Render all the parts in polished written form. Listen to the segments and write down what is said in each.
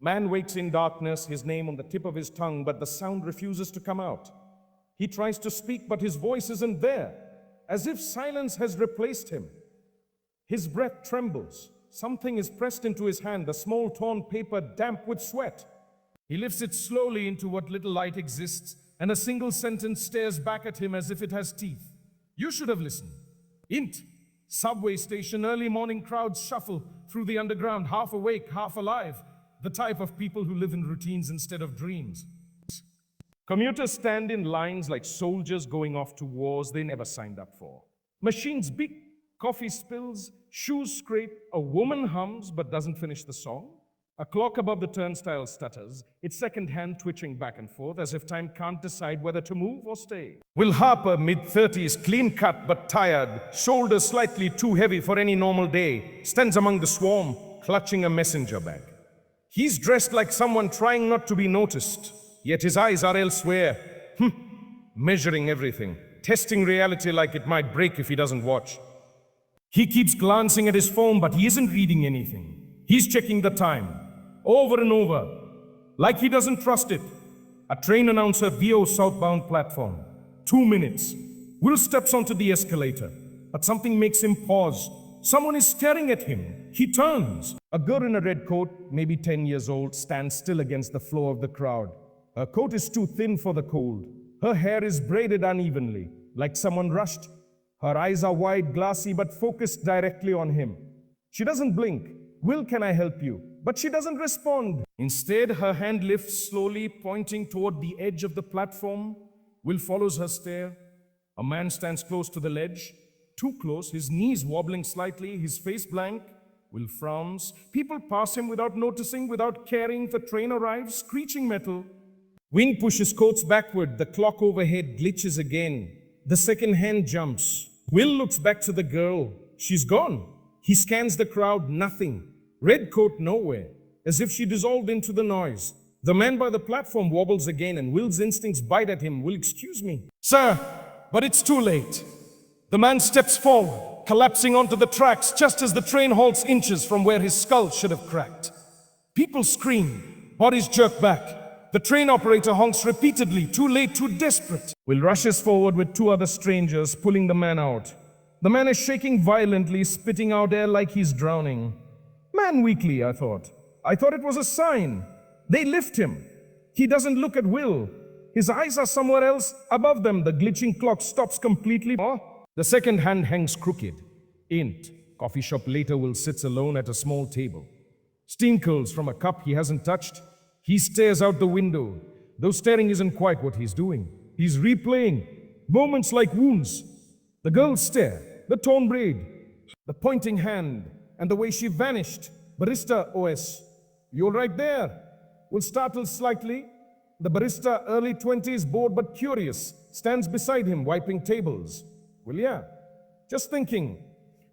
Man wakes in darkness, his name on the tip of his tongue, but the sound refuses to come out. He tries to speak, but his voice isn't there, as if silence has replaced him. His breath trembles. Something is pressed into his hand, a small torn paper damp with sweat. He lifts it slowly into what little light exists, and a single sentence stares back at him as if it has teeth. You should have listened. Int. Subway station, early morning crowds shuffle through the underground, half awake, half alive. The type of people who live in routines instead of dreams. Commuters stand in lines like soldiers going off to wars they never signed up for. Machines beep, coffee spills, shoes scrape, a woman hums but doesn't finish the song. A clock above the turnstile stutters, its second hand twitching back and forth as if time can't decide whether to move or stay. Will Harper, mid-30s, clean-cut but tired, shoulders slightly too heavy for any normal day, stands among the swarm, clutching a messenger bag. He's dressed like someone trying not to be noticed, yet his eyes are elsewhere, measuring everything, testing reality like it might break if he doesn't watch. He keeps glancing at his phone, but he isn't reading anything. He's checking the time. Over and over, like he doesn't trust it. A train announcer VO southbound platform. 2 minutes. Will steps onto the escalator, but something makes him pause. Someone is staring at him. He turns. A girl in a red coat, maybe 10 years old, stands still against the floor of the crowd. Her coat is too thin for the cold. Her hair is braided unevenly, like someone rushed. Her eyes are wide, glassy, but focused directly on him. She doesn't blink. Will, can I help you? But she doesn't respond. Instead, her hand lifts slowly, pointing toward the edge of the platform. Will follows her stare. A man stands close to the ledge. Too close, his knees wobbling slightly, his face blank. Will frowns. People pass him without noticing, without caring. The train arrives, screeching metal. Wind pushes coats backward. The clock overhead glitches again. The second hand jumps. Will looks back to the girl. She's gone. He scans the crowd, nothing. Red coat nowhere, as if she dissolved into the noise. The man by the platform wobbles again, and Will's instincts bite at him. Will, excuse me. Sir, but it's too late. The man steps forward, collapsing onto the tracks just as the train halts inches from where his skull should have cracked. People scream, bodies jerk back. The train operator honks repeatedly, too late, too desperate. Will rushes forward with 2 other strangers, pulling the man out. The man is shaking violently, spitting out air like he's drowning. Man weakly, I thought. I thought it was a sign. They lift him. He doesn't look at Will. His eyes are somewhere else. Above them, the glitching clock stops completely. The second hand hangs crooked. Int. Coffee shop later, Will sits alone at a small table. Steam curls from a cup he hasn't touched. He stares out the window. Though staring isn't quite what he's doing. He's replaying moments like wounds. The girl's stare, the torn braid, the pointing hand, and the way she vanished. Barista OS. You're right there. Will startles slightly. The barista, early 20s, bored but curious, stands beside him, wiping tables. Well, yeah. Just thinking.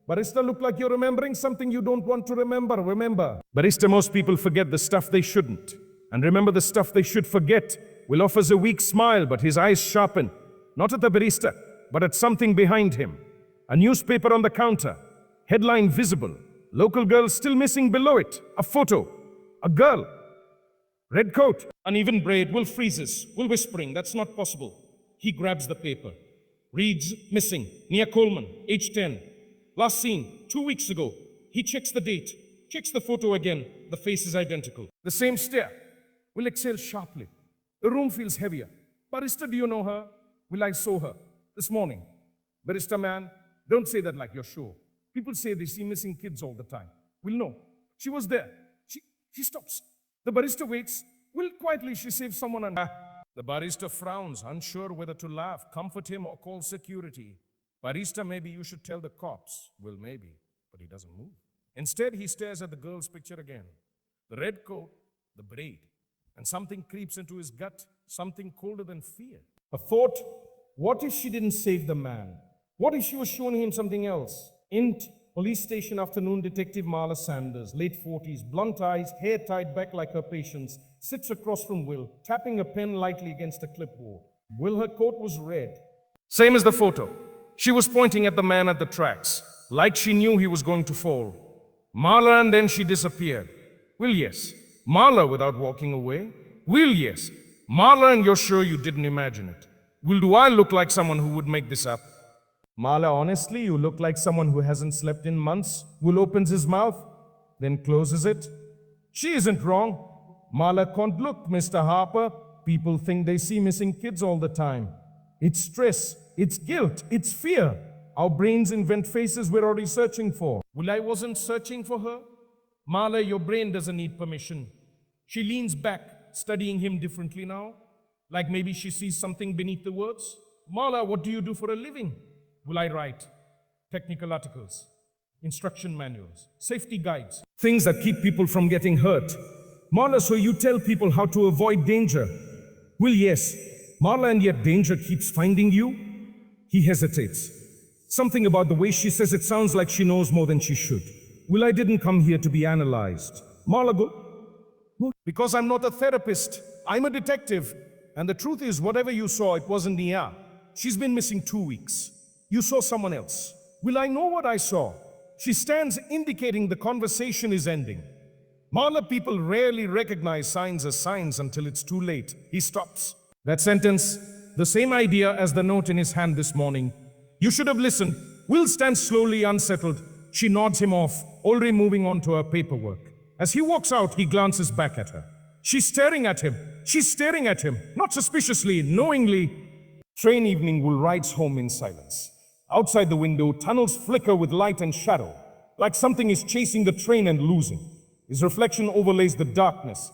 Barista, look like you're remembering something you don't want to remember. Remember. Barista, most people forget the stuff they shouldn't. And remember the stuff they should forget. Will offers a weak smile, but his eyes sharpen. Not at the barista, but at something behind him. A newspaper on the counter. Headline visible. Local girl still missing below it. A photo. A girl. Red coat. Uneven braid. Will freezes. Will whispering. That's not possible. He grabs the paper. Reads missing. Near Coleman. Age 10. Last seen 2 weeks ago. He checks the date. Checks the photo again. The face is identical. The same stare. Will exhale sharply. The room feels heavier. Barista, do you know her? Will, I saw her this morning. Barista man, don't say that like you're sure. People say they see missing kids all the time. Will, no. She was there. She stops. The barista waits. Will, quietly, she saves someone and... The barista frowns, unsure whether to laugh, comfort him, or call security. Barista, maybe you should tell the cops. Will, maybe. But he doesn't move. Instead, he stares at the girl's picture again. The red coat, the braid. And something creeps into his gut, something colder than fear. A thought, what if she didn't save the man? What if she was showing him something else? Int. Police station afternoon detective Marla Sanders, late 40s, blunt eyes, hair tied back like her patient's, sits across from Will, tapping a pen lightly against a clipboard. Will, her coat was red. Same as the photo. She was pointing at the man at the tracks, like she knew he was going to fall. Marla, and then she disappeared. Will, yes. Marla without walking away. Will, yes. Marla, and you're sure you didn't imagine it. Will, do I look like someone who would make this up? Marla, honestly, you look like someone who hasn't slept in months. Will opens his mouth, then closes it. She isn't wrong. Marla can't look, Mr. Harper. People think they see missing kids all the time. It's stress, it's guilt, it's fear. Our brains invent faces we're already searching for. Will, I wasn't searching for her. Marla, your brain doesn't need permission. She leans back, studying him differently now. Like maybe she sees something beneath the words. Marla, what do you do for a living? Will, I write technical articles, instruction manuals, safety guides, things that keep people from getting hurt. Marla, so you tell people how to avoid danger. Will, yes. Marla, and yet danger keeps finding you? He hesitates. Something about the way she says it sounds like she knows more than she should. Will, I didn't come here to be analyzed. Marla, go. Because I'm not a therapist. I'm a detective. And the truth is, whatever you saw, it wasn't Nia. She's been missing 2 weeks. You saw someone else. Will, I know what I saw. She stands indicating the conversation is ending. Marla, people rarely recognize signs as signs until it's too late. He stops. That sentence, the same idea as the note in his hand this morning. You should have listened. Will stands slowly unsettled. She nods him off, already moving on to her paperwork. As he walks out, he glances back at her. She's staring at him. She's staring at him, not suspiciously, knowingly. Train evening, Will rides home in silence. Outside the window, tunnels flicker with light and shadow, like something is chasing the train and losing. His reflection overlays the darkness.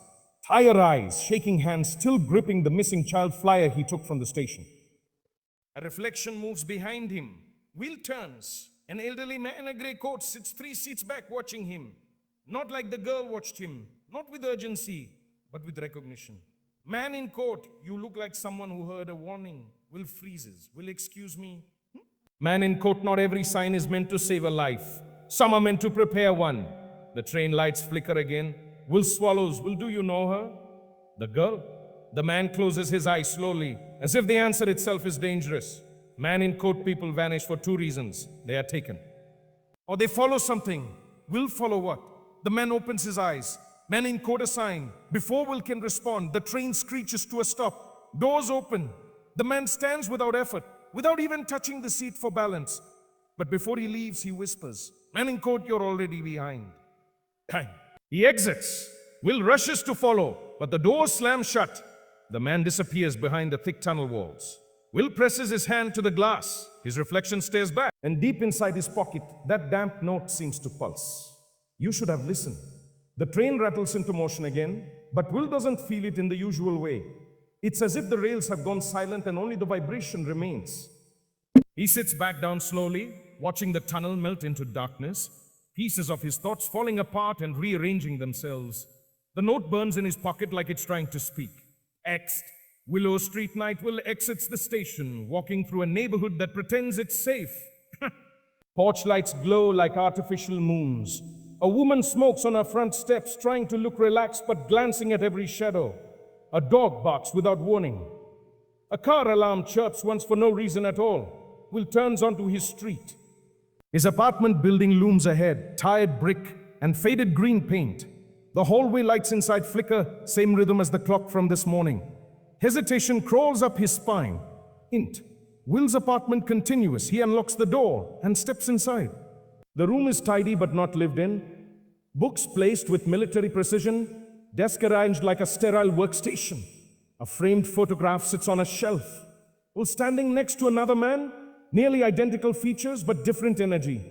Tired eyes, shaking hands, still gripping the missing child flyer he took from the station. A reflection moves behind him. Will turns. An elderly man in a grey coat sits 3 seats back watching him. Not like the girl watched him, not with urgency, but with recognition. Man in coat, you look like someone who heard a warning. Will freezes. Will, excuse me? Man in coat, not every sign is meant to save a life. Some are meant to prepare one. The train lights flicker again. Will swallows. Will, do you know her? The girl? The man closes his eyes slowly, as if the answer itself is dangerous. Man in coat people vanish for 2 reasons. They are taken. Or they follow something. Will follow what? The man opens his eyes. Man in coat a sign. Before Will can respond, the train screeches to a stop. Doors open. The man stands without effort, without even touching the seat for balance. But before he leaves, he whispers, "Man in coat, you're already behind." Time. He exits. Will rushes to follow, but the door slams shut. The man disappears behind the thick tunnel walls. Will presses his hand to the glass. His reflection stares back, and deep inside his pocket, that damp note seems to pulse. You should have listened. The train rattles into motion again, but Will doesn't feel it in the usual way. It's as if the rails have gone silent and only the vibration remains. He sits back down slowly, watching the tunnel melt into darkness, pieces of his thoughts falling apart and rearranging themselves. The note burns in his pocket like it's trying to speak. Xed. Willow Street night. Will exits the station, walking through a neighborhood that pretends it's safe. Porch lights glow like artificial moons. A woman smokes on her front steps, trying to look relaxed but glancing at every shadow. A dog barks without warning. A car alarm chirps once for no reason at all. Will turns onto his street. His apartment building looms ahead, tired brick and faded green paint. The hallway lights inside flicker, same rhythm as the clock from this morning. Hesitation crawls up his spine. Int. Will's apartment continuous. He unlocks the door and steps inside. The room is tidy but not lived in. Books placed with military precision. Desk arranged like a sterile workstation. A framed photograph sits on a shelf. Will standing next to another man, nearly identical features but different energy.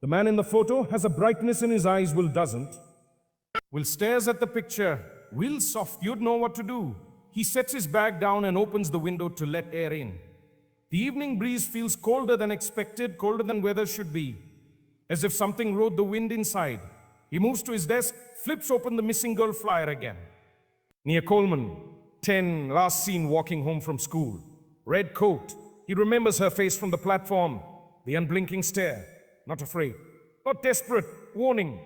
The man in the photo has a brightness in his eyes Will doesn't. Will stares at the picture. Will soft, you'd know what to do. He sets his bag down and opens the window to let air in. The evening breeze feels colder than expected, colder than weather should be. As if something rode the wind inside. He moves to his desk, flips open the missing girl flyer again. Near Coleman, 10, last seen walking home from school. Red coat. He remembers her face from the platform. The unblinking stare. Not afraid. Not desperate. Warning.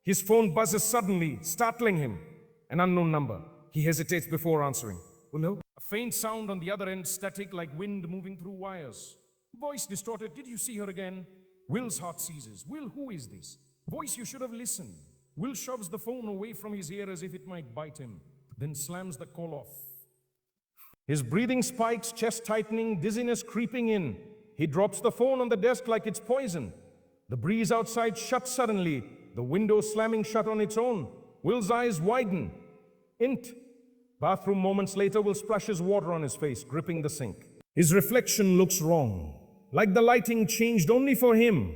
His phone buzzes suddenly, startling him. An unknown number. He hesitates before answering. Hello? A faint sound on the other end, static like wind moving through wires. Voice distorted. Did you see her again? Will's heart seizes. Will, who is this? Voice, you should have listened. Will shoves the phone away from his ear as if it might bite him, then slams the call off. His breathing spikes, chest tightening, dizziness creeping in. He drops the phone on the desk like it's poison. The breeze outside shuts suddenly, the window slamming shut on its own. Will's eyes widen. Int. Bathroom moments later, Will splashes water on his face, gripping the sink. His reflection looks wrong, like the lighting changed only for him.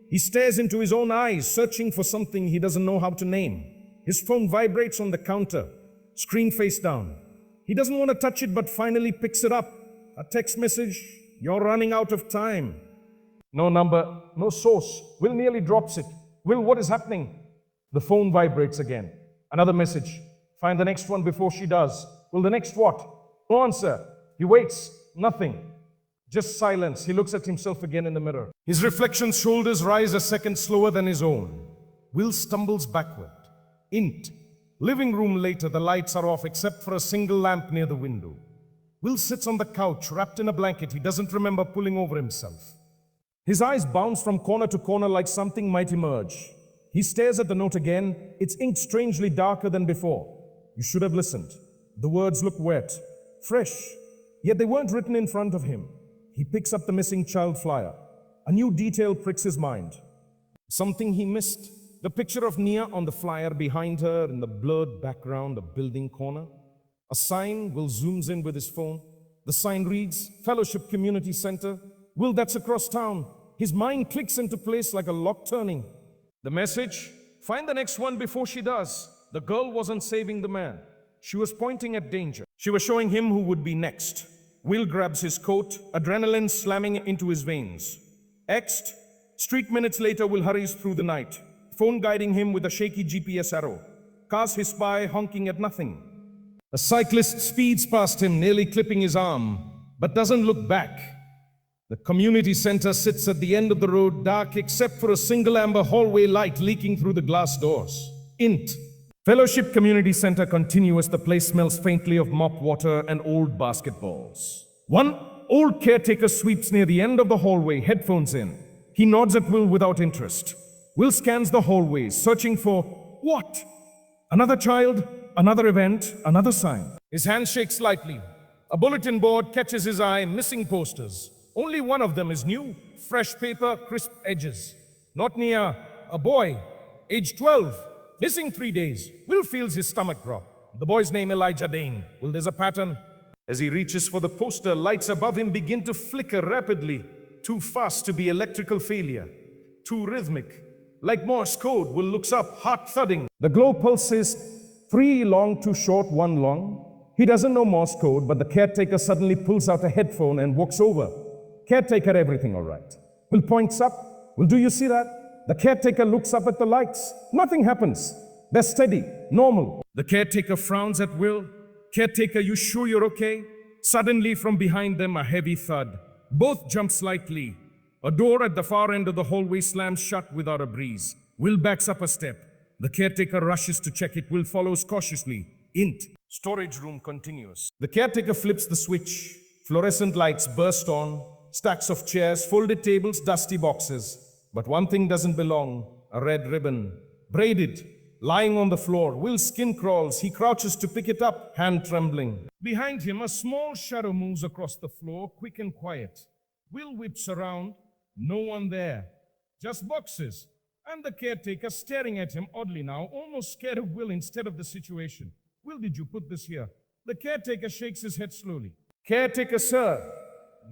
He stares into his own eyes, searching for something he doesn't know how to name. His phone vibrates on the counter, screen face down. He doesn't want to touch it, but finally picks it up. A text message, "You're running out of time." No number, no source. Will nearly drops it. Will, what is happening? The phone vibrates again. Another message. Find the next one before she does. Will, the next what? No answer. He waits. Nothing. Just silence. He looks at himself again in the mirror. His reflection's shoulders rise a second slower than his own. Will stumbles backward. Int. Living room later, the lights are off except for a single lamp near the window. Will sits on the couch, wrapped in a blanket. He doesn't remember pulling over himself. His eyes bounce from corner to corner like something might emerge. He stares at the note again. It's inked strangely darker than before. You should have listened. The words look wet, fresh, yet they weren't written in front of him. He picks up the missing child flyer. A new detail pricks his mind. Something he missed. The picture of Nia on the flyer, behind her in the blurred background, a building corner. A sign. Will zooms in with his phone. The sign reads, Fellowship Community Center. Will, that's across town. His mind clicks into place like a lock turning. The message, find the next one before she does. The girl wasn't saving the man. She was pointing at danger. She was showing him who would be next. Will grabs his coat, adrenaline slamming into his veins. Xed. Street minutes later, Will hurries through the night. Phone guiding him with a shaky GPS arrow. Cars hiss by, honking at nothing. A cyclist speeds past him, nearly clipping his arm, but doesn't look back. The community center sits at the end of the road, dark except for a single amber hallway light leaking through the glass doors. Int. Fellowship Community Center continuous. The place smells faintly of mop water and old basketballs. One old caretaker sweeps near the end of the hallway, headphones in. He nods at Will without interest. Will scans the hallways, searching for what? Another child, another event, another sign. His hand shakes slightly. A bulletin board catches his eye, missing posters. Only one of them is new, fresh paper, crisp edges. Not Nia, a boy, age 12, missing 3 days. Will feels his stomach drop. The boy's name Elijah Dane. Will, there's a pattern. As he reaches for the poster, lights above him begin to flicker rapidly. Too fast to be electrical failure. Too rhythmic. Like Morse code, Will looks up, heart thudding. The glow pulses, 3 long, 2 short, 1 long. He doesn't know Morse code, but the caretaker suddenly pulls out a headphone and walks over. Caretaker, everything all right. Will points up. Will, do you see that? The caretaker looks up at the lights. Nothing happens. They're steady, normal. The caretaker frowns at Will. Caretaker, you sure you're okay? Suddenly from behind them, a heavy thud. Both jump slightly. A door at the far end of the hallway slams shut without a breeze. Will backs up a step. The caretaker rushes to check it. Will follows cautiously. Int. Storage room continuous. The caretaker flips the switch. Fluorescent lights burst on. Stacks of chairs, folded tables, dusty boxes. But one thing doesn't belong. A red ribbon. Braided. Lying on the floor. Will's skin crawls. He crouches to pick it up, hand trembling. Behind him, a small shadow moves across the floor, quick and quiet. Will whips around. No one there. Just boxes. And the caretaker staring at him oddly now, almost scared of Will instead of the situation. Will, did you put this here? The caretaker shakes his head slowly. Caretaker, sir.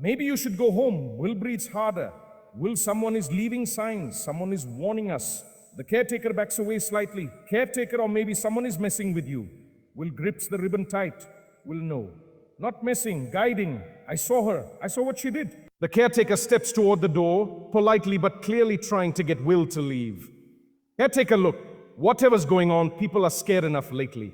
Maybe you should go home. Will breathes harder. Will, someone is leaving signs. Someone is warning us. The caretaker backs away slightly. Caretaker, or maybe someone is messing with you. Will grips the ribbon tight. Will, no. Not messing, guiding. I saw her. I saw what she did. The caretaker steps toward the door, politely but clearly trying to get Will to leave. Caretaker, look. Whatever's going on, people are scared enough lately.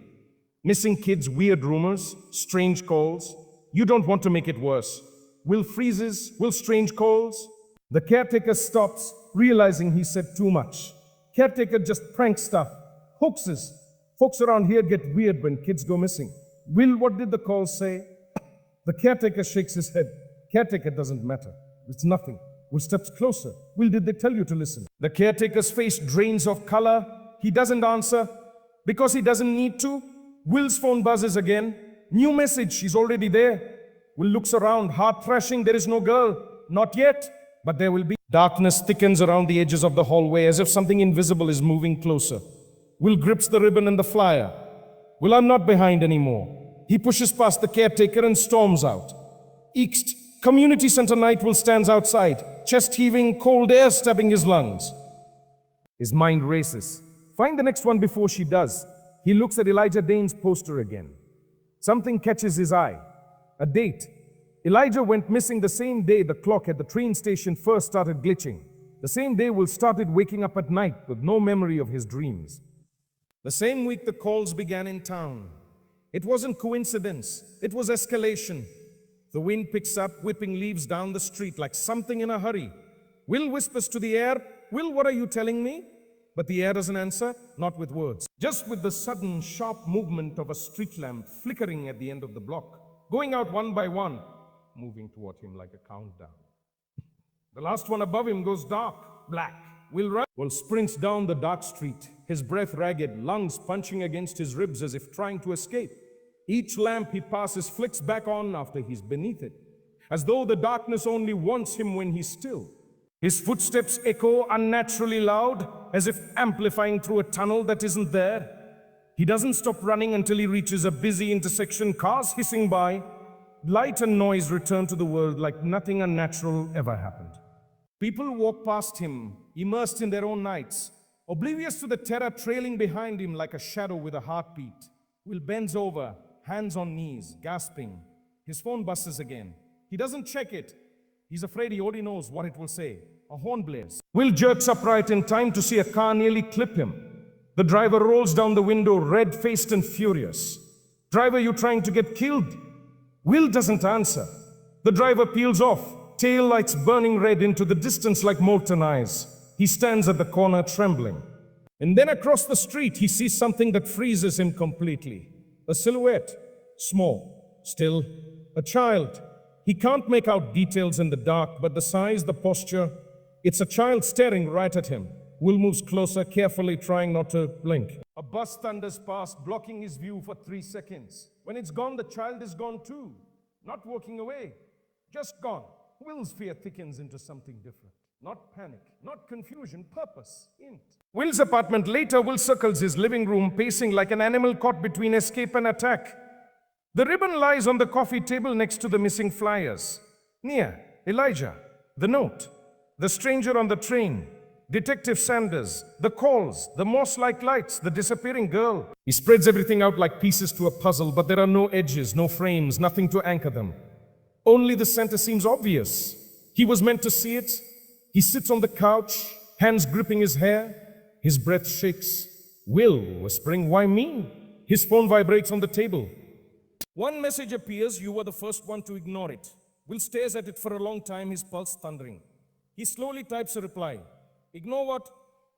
Missing kids, weird rumors, strange calls. You don't want to make it worse. Will freezes. Will strange calls. The caretaker stops, realizing he said too much. Caretaker just pranks stuff. Hoaxes. Folks around here get weird when kids go missing. Will, what did the call say? The caretaker shakes his head. Caretaker doesn't matter. It's nothing. Will steps closer. Will, did they tell you to listen? The caretaker's face drains of color. He doesn't answer because he doesn't need to. Will's phone buzzes again. New message, she's already there. Will looks around, heart thrashing, there is no girl. Not yet, but there will be. Darkness thickens around the edges of the hallway as if something invisible is moving closer. Will grips the ribbon and the flyer. Will, I'm not behind anymore. He pushes past the caretaker and storms out. Eekst, community center night. Will stands outside, chest heaving, cold air stabbing his lungs. His mind races. Find the next one before she does. He looks at Elijah Dane's poster again. Something catches his eye. A date. Elijah went missing the same day the clock at the train station first started glitching. The same day Will started waking up at night with no memory of his dreams. The same week the calls began in town. It wasn't coincidence, it was escalation. The wind picks up, whipping leaves down the street like something in a hurry. Will whispers to the air, Will, what are you telling me? But the air doesn't answer, not with words. Just with the sudden, sharp movement of a street lamp flickering at the end of the block, going out one by one, moving toward him like a countdown. The last one above him goes dark, black. Will sprints down the dark street, his breath ragged, lungs punching against his ribs as if trying to escape. Each lamp he passes flicks back on after he's beneath it, as though the darkness only wants him when he's still. His footsteps echo unnaturally loud, as if amplifying through a tunnel that isn't there. He doesn't stop running until he reaches a busy intersection, cars hissing by. Light and noise return to the world like nothing unnatural ever happened. People walk past him, immersed in their own nights, oblivious to the terror trailing behind him like a shadow with a heartbeat. Will bends over, hands on knees, gasping. His phone buzzes again. He doesn't check it. He's afraid he already knows what it will say. A horn blares. Will jerks upright in time to see a car nearly clip him. The driver rolls down the window, red-faced and furious. Driver, you trying to get killed? Will doesn't answer. The driver peels off, tail lights burning red into the distance like molten eyes. He stands at the corner trembling. And then across the street, he sees something that freezes him completely. A silhouette, small, still, a child. He can't make out details in the dark, but the size, the posture, it's a child staring right at him. Will moves closer, carefully trying not to blink. A bus thunders past, blocking his view for 3 seconds. When it's gone, the child is gone too. Not walking away, just gone. Will's fear thickens into something different. Not panic, not confusion, purpose, int. Will's apartment. Later, Will circles his living room, pacing like an animal caught between escape and attack. The ribbon lies on the coffee table next to the missing flyers. Near, Elijah, the note, the stranger on the train, Detective Sanders, the calls, the moss-like lights, the disappearing girl. He spreads everything out like pieces to a puzzle, but there are no edges, no frames, nothing to anchor them. Only the center seems obvious. He was meant to see it. He sits on the couch, hands gripping his hair. His breath shakes. Will whispering, why me? His phone vibrates on the table. One message appears, you were the first one to ignore it. Will stares at it for a long time, his pulse thundering. He slowly types a reply. Ignore what?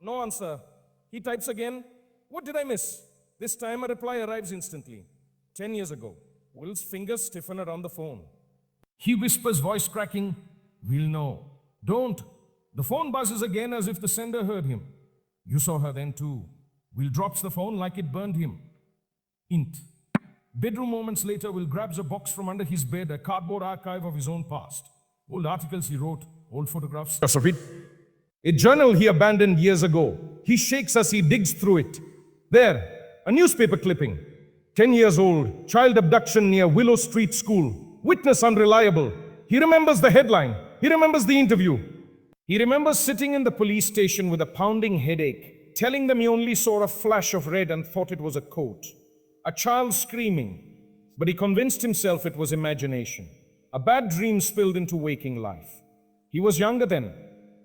No answer. He types again. What did I miss? This time a reply arrives instantly. 10 years ago. Will's fingers stiffen around the phone. He whispers, voice cracking, we'll know. Don't. The phone buzzes again as if the sender heard him. You saw her then too. Will drops the phone like it burned him. Int. Bedroom moments later, Will grabs a box from under his bed, a cardboard archive of his own past. Old articles he wrote, old photographs. A journal he abandoned years ago. He shakes as he digs through it. There, a newspaper clipping. 10 years old, child abduction near Willow Street School. Witness unreliable. He remembers the headline. He remembers the interview. He remembers sitting in the police station with a pounding headache, telling them he only saw a flash of red and thought it was a coat. A child screaming, but he convinced himself it was imagination. A bad dream spilled into waking life. He was younger then,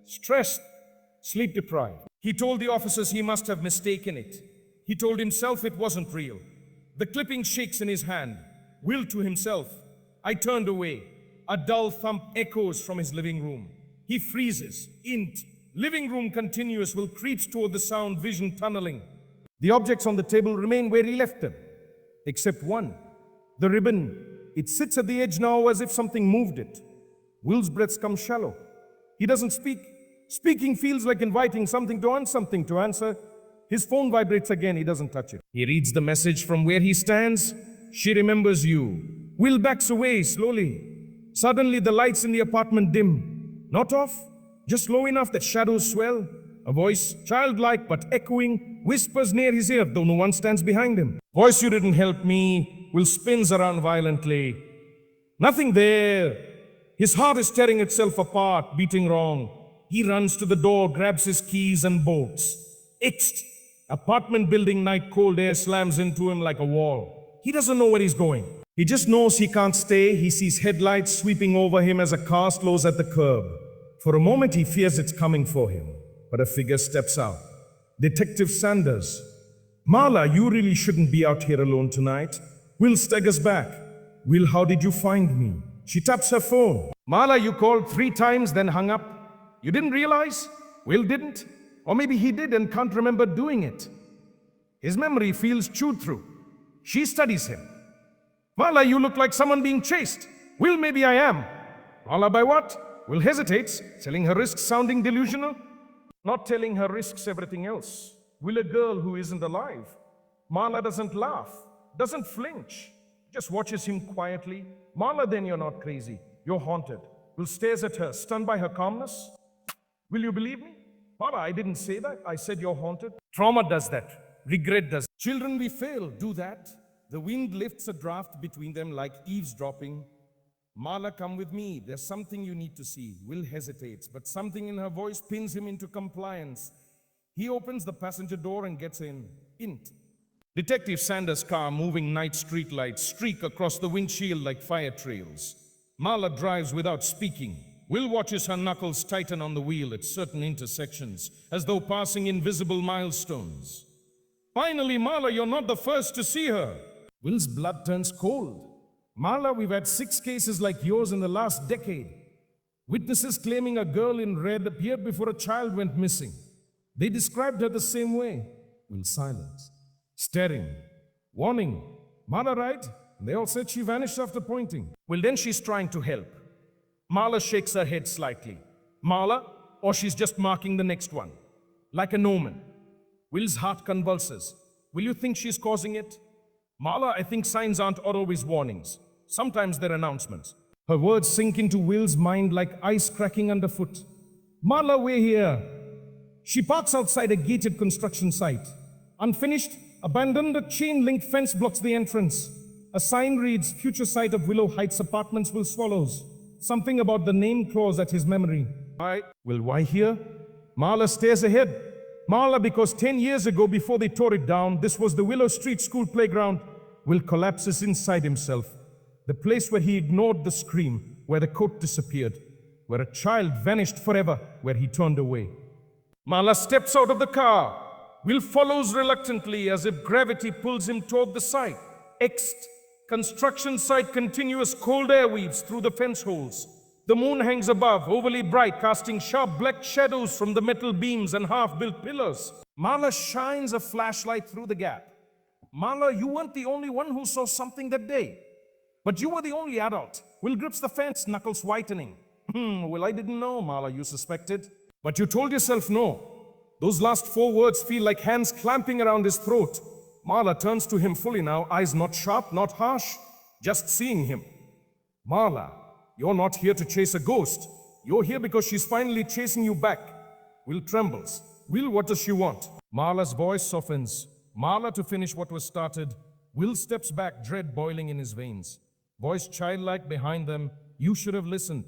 stressed, sleep deprived. He told the officers he must have mistaken it. He told himself it wasn't real. The clipping shakes in his hand. Will to himself. I turned away. A dull thump echoes from his living room. He freezes. Int. Living room continuous. Will creeps toward the sound, vision tunneling. The objects on the table remain where he left them. Except one. The ribbon. It sits at the edge now as if something moved it. Will's breaths come shallow. He doesn't speak. Speaking feels like inviting something to answer. His phone vibrates again, he doesn't touch it. He reads the message from where he stands. She remembers you. Will backs away slowly. Suddenly the lights in the apartment dim. Not off, just low enough that shadows swell. A voice, childlike but echoing, whispers near his ear, though no one stands behind him. Voice, you didn't help me. Will spins around violently. Nothing there. His heart is tearing itself apart, beating wrong. He runs to the door, grabs his keys and bolts. Ixed. Apartment building night, cold air slams into him like a wall. He doesn't know where he's going. He just knows he can't stay. He sees headlights sweeping over him as a car slows at the curb. For a moment he fears it's coming for him, but a figure steps out. Detective Sanders. Marla, you really shouldn't be out here alone tonight. Will staggers back. Will, how did you find me? She taps her phone. Marla, you called 3 times, then hung up. You didn't realize? Will didn't? Or maybe he did and can't remember doing it. His memory feels chewed through. She studies him. Marla, you look like someone being chased. Will, maybe I am. Marla, by what? Will hesitates, telling her risks sounding delusional. Not telling her risks everything else. Will, a girl who isn't alive. Marla doesn't laugh, doesn't flinch, just watches him quietly. Marla, then you're not crazy, you're haunted. Will stares at her, stunned by her calmness. Will you believe me? Marla, I didn't say that. I said you're haunted. Trauma does that. Regret does. Children, we fail, do that. The wind lifts a draft between them like eavesdropping. Marla, come with me. There's something you need to see. Will hesitates, but something in her voice pins him into compliance. He opens the passenger door and gets in. Int. Detective Sanders' car, moving night streetlights, streak across the windshield like fire trails. Marla drives without speaking. Will watches her knuckles tighten on the wheel at certain intersections, as though passing invisible milestones. Finally, Marla, you're not the first to see her. Will's blood turns cold. Marla, we've had 6 cases like yours in the last decade. Witnesses claiming a girl in red appeared before a child went missing. They described her the same way. Will silence, staring, warning. Marla, right? They all said she vanished after pointing. Well, then she's trying to help. Marla shakes her head slightly. Marla, or she's just marking the next one. Like an omen. Will's heart convulses. Will you think she's causing it? Marla, I think signs aren't always warnings. Sometimes they're announcements. Her words sink into Will's mind like ice cracking underfoot. Marla, we're here. She parks outside a gated construction site. Unfinished, abandoned, a chain-link fence blocks the entrance. A sign reads, future site of Willow Heights Apartments will swallows. Something about the name clause at his memory. Why here? Marla stares ahead. Marla, because 10 years ago, before they tore it down, this was the Willow Street School playground. Will collapses inside himself. The place where he ignored the scream, where the coat disappeared, where a child vanished forever, where he turned away. Marla steps out of the car. Will follows reluctantly as if gravity pulls him toward the site. Ext. Construction site, continuous cold air weaves through the fence holes. The moon hangs above, overly bright, casting sharp black shadows from the metal beams and half-built pillars. Marla shines a flashlight through the gap. Marla, you weren't the only one who saw something that day. But you were the only adult. Will grips the fence, knuckles whitening. Well, I didn't know, Marla, you suspected. But you told yourself no. Those last 4 words feel like hands clamping around his throat. Marla turns to him fully now, eyes not sharp, not harsh, just seeing him. Marla, you're not here to chase a ghost. You're here because she's finally chasing you back. Will trembles. Will, what does she want? Marla's voice softens. Marla to finish what was started. Will steps back, dread boiling in his veins. Voice childlike behind them. You should have listened.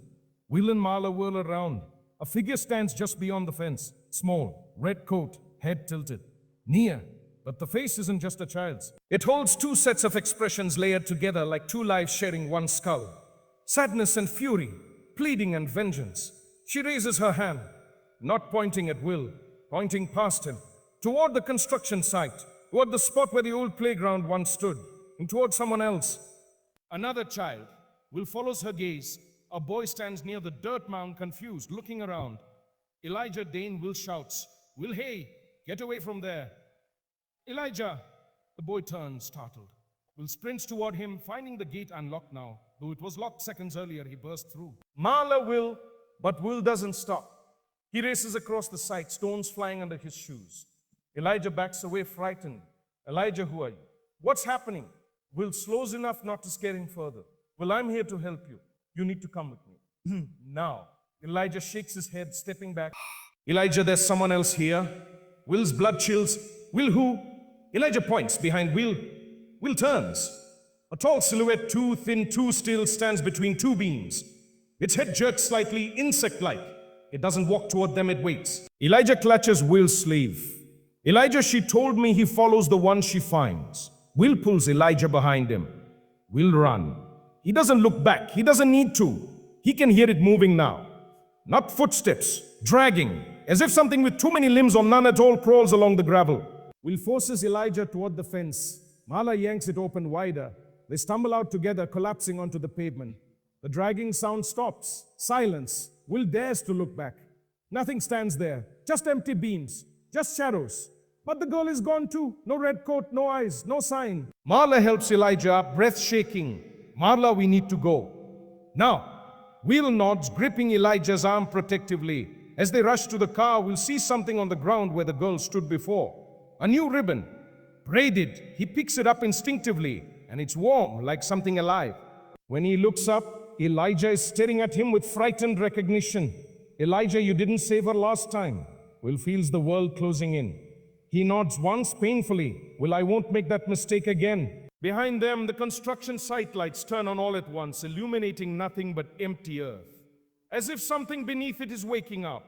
Will and Marla whirl around. A figure stands just beyond the fence. Small, red coat, head tilted. Near, but the face isn't just a child's. It holds 2 sets of expressions layered together like 2 lives sharing one skull. Sadness and fury, pleading and vengeance. She raises her hand, not pointing at Will, pointing past him, toward the construction site, toward the spot where the old playground once stood, and toward someone else. Another child. Will follows her gaze. A boy stands near the dirt mound, confused, looking around. Elijah Dane. Will shouts, Will, hey, get away from there. Elijah. The boy turns, startled. Will sprints toward him, finding the gate unlocked now. Though it was locked seconds earlier, he burst through. Marla will, but Will doesn't stop. He races across the site, stones flying under his shoes. Elijah backs away frightened. Elijah, who are you? What's happening? Will slows enough not to scare him further. Well, I'm here to help you. You need to come with me. Now, Elijah shakes his head, stepping back. Elijah, there's someone else here. Will's blood chills. Will who? Elijah points behind Will. Will turns. A tall silhouette, too thin, too still, stands between two beams. Its head jerks slightly, insect-like. It doesn't walk toward them, it waits. Elijah clutches Will's sleeve. Elijah, she told me he follows the one she finds. Will pulls Elijah behind him. Will run. He doesn't look back. He doesn't need to. He can hear it moving now. Not footsteps, dragging, as if something with too many limbs or none at all crawls along the gravel. Will forces Elijah toward the fence. Mala yanks it open wider. They stumble out together, collapsing onto the pavement. The dragging sound stops. Silence. Will dares to look back. Nothing stands there. Just empty beams. Just shadows. But the girl is gone too. No red coat, no eyes, no sign. Marla helps Elijah up, breath shaking. Marla, we need to go. Now, Will nods, gripping Elijah's arm protectively. As they rush to the car, we'll see something on the ground where the girl stood before. A new ribbon. Braided. He picks it up instinctively, and it's warm, like something alive. When he looks up, Elijah is staring at him with frightened recognition. Elijah, you didn't save her last time. Will feels the world closing in. He nods once painfully. Will, I won't make that mistake again. Behind them, the construction site lights turn on all at once, illuminating nothing but empty earth. As if something beneath it is waking up.